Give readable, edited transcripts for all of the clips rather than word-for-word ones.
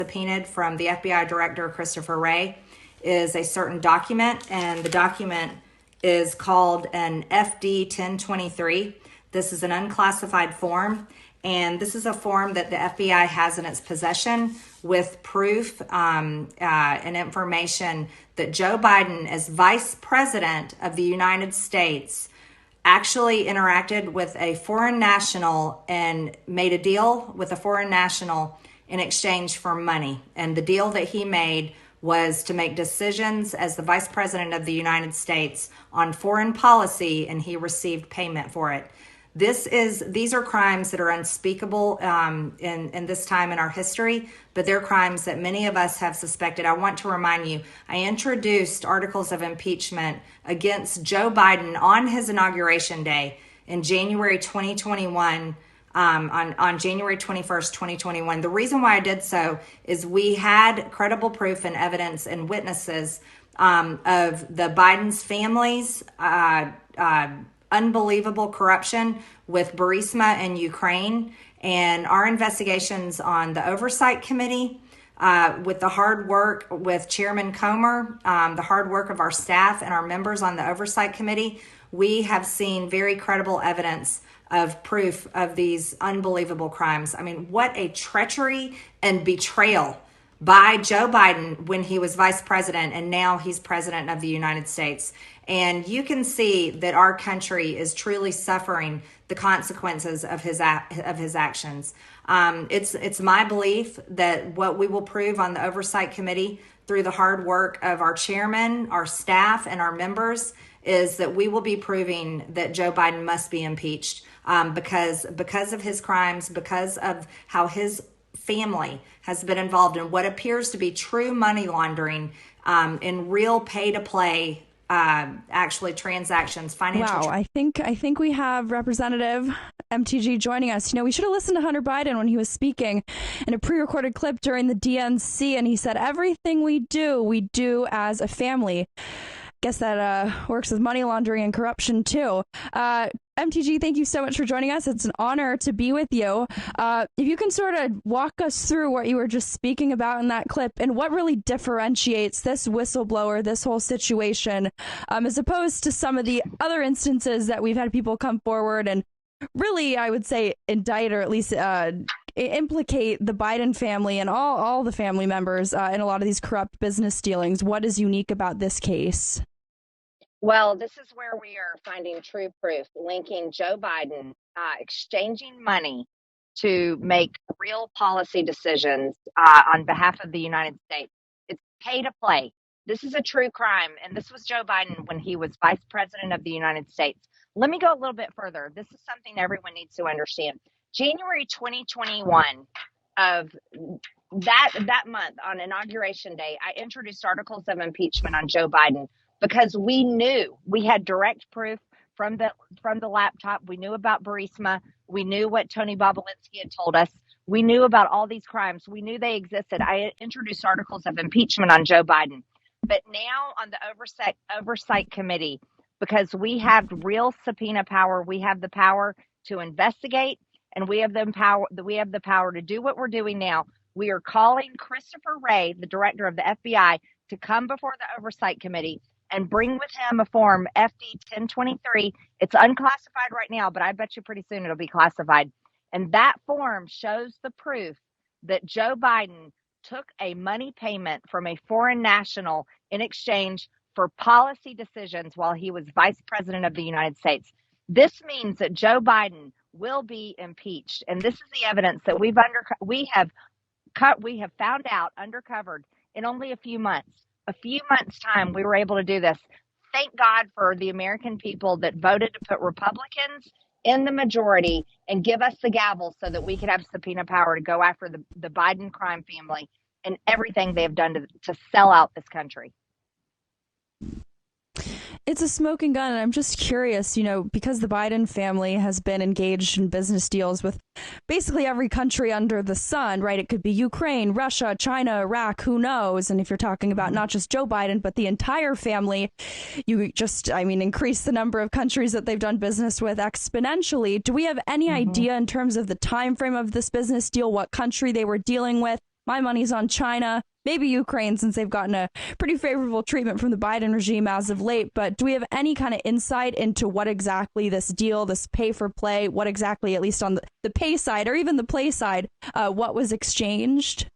subpoenaed from the FBI Director Christopher Wray is a certain document, and the document is called an FD 1023. This is an unclassified form, and this is a form that the FBI has in its possession with proof and information that Joe Biden, as Vice President of the United States, actually interacted with a foreign national and made a deal with a foreign national in exchange for money. And the deal that he made was to make decisions as the Vice President of the United States on foreign policy, and he received payment for it. These are crimes that are unspeakable in this time in our history, but they're crimes that many of us have suspected. I want to remind you, I introduced articles of impeachment against Joe Biden on his inauguration day in January 2021, on January 21st, 2021. The reason why I did so is we had credible proof and evidence and witnesses of the Biden's families, unbelievable corruption with Burisma in Ukraine, and our investigations on the Oversight Committee, with the hard work with Chairman Comer, the hard work of our staff and our members on the Oversight Committee. We have seen very credible evidence of proof of these unbelievable crimes. I mean, what a treachery and betrayal by Joe Biden when he was vice president, and now he's president of the United States. And you can see that our country is truly suffering the consequences of his actions. It's my belief that what we will prove on the Oversight Committee through the hard work of our chairman, our staff, and our members is that we will be proving that Joe Biden must be impeached because of his crimes, because of how his family has been involved in what appears to be true money laundering in real pay-to-play actually transactions, financial. Wow, I think we have Representative MTG joining us. You know, we should have listened to Hunter Biden when he was speaking in a pre-recorded clip during the DNC, and he said everything we do as a family. Guess that works with money laundering and corruption too. MTG, thank you so much for joining us. It's an honor to be with you. If you can sort of walk us through what you were just speaking about in that clip and what really differentiates this whistleblower, this whole situation, as opposed to some of the other instances that we've had people come forward and really, I would say, indict or at least implicate the Biden family and all the family members in a lot of these corrupt business dealings. What is unique about this case? Well, this is where we are finding true proof linking Joe Biden exchanging money to make real policy decisions on behalf of the United States. It's pay to play. This is a true crime. And this was Joe Biden when he was vice president of the United States. Let me go a little bit further. This is something everyone needs to understand. January 2021 of that month on Inauguration Day, I introduced articles of impeachment on Joe Biden because we knew we had direct proof from the laptop. We knew about Burisma. We knew what Tony Bobolinsky had told us. We knew about all these crimes. We knew they existed. I introduced articles of impeachment on Joe Biden. But now on the Oversight Committee, because we have real subpoena power, we have the power to investigate, and we have the power to do what we're doing now. We are calling Christopher Wray, the director of the FBI, to come before the Oversight Committee and bring with him a form FD 1023. It's unclassified right now, but I bet you pretty soon it'll be classified. And that form shows the proof that Joe Biden took a money payment from a foreign national in exchange for policy decisions while he was vice president of the United States. This means that Joe Biden will be impeached. And this is the evidence that we have found out, uncovered in only a few months. A few months' time, we were able to do this. Thank God for the American people that voted to put Republicans in the majority and give us the gavel so that we could have subpoena power to go after the Biden crime family and everything they have done to sell out this country. It's a smoking gun, and I'm just curious, you know, because the Biden family has been engaged in business deals with basically every country under the sun, right? It could be Ukraine, Russia, China, Iraq, who knows? And if you're talking about not just Joe Biden, but the entire family, you just, increase the number of countries that they've done business with exponentially. Do we have any idea in terms of the time frame of this business deal, what country they were dealing with? My money's on China, maybe Ukraine, since they've gotten a pretty favorable treatment from the Biden regime as of late. But do we have any kind of insight into what exactly this deal, this pay for play, what exactly, at least on the pay side or even the play side, what was exchanged?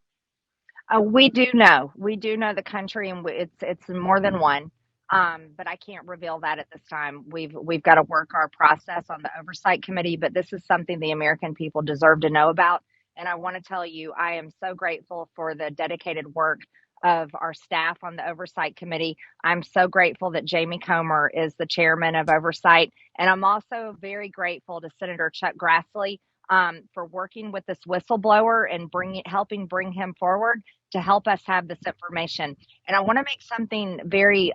We do know. We do know the country, and it's more than one. But I can't reveal that at this time. We've got to work our process on the oversight committee. But this is something the American people deserve to know about. And I want to tell you, I am so grateful for the dedicated work of our staff on the oversight committee. I'm so grateful that Jamie Comer is the chairman of oversight, and I'm also very grateful to Senator Chuck Grassley for working with this whistleblower and helping bring him forward to help us have this information. And I want to make something very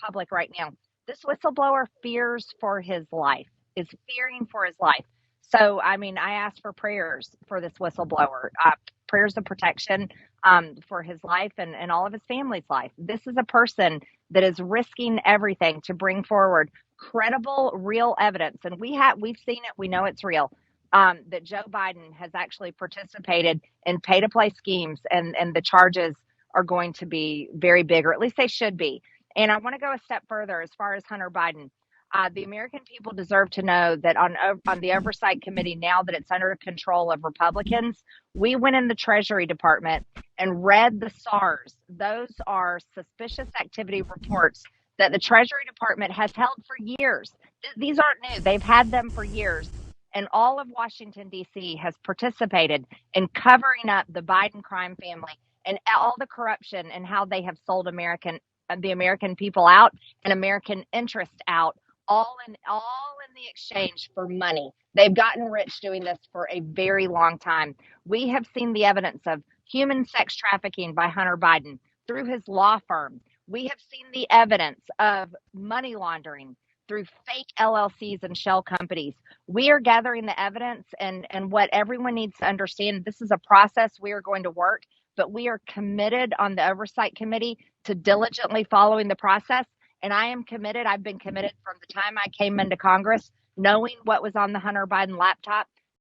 public right now. This whistleblower fears for his life, is fearing for his life. So, I mean, I ask for prayers for this whistleblower, prayers of protection for his life and all of his family's life. This is a person that is risking everything to bring forward credible, real evidence. And we've seen it. We know it's real. That Joe Biden has actually participated in pay-to-play schemes, and the charges are going to be very big, or at least they should be. And I want to go a step further as far as Hunter Biden. The American people deserve to know that on the Oversight Committee, now that it's under control of Republicans, we went in the Treasury Department and read the SARs. Those are suspicious activity reports that the Treasury Department has held for years. These aren't new. They've had them for years. And all of Washington, D.C. has participated in covering up the Biden crime family and all the corruption and how they have sold the American people out and American interest out, all in the exchange for money. They've gotten rich doing this for a very long time. We have seen the evidence of human sex trafficking by Hunter Biden through his law firm. We have seen the evidence of money laundering through fake LLCs and shell companies. We are gathering the evidence, and what everyone needs to understand, this is a process we are going to work, but we are committed on the Oversight Committee to diligently following the process. And I am committed. I've been committed from the time I came into Congress, knowing what was on the Hunter Biden laptop,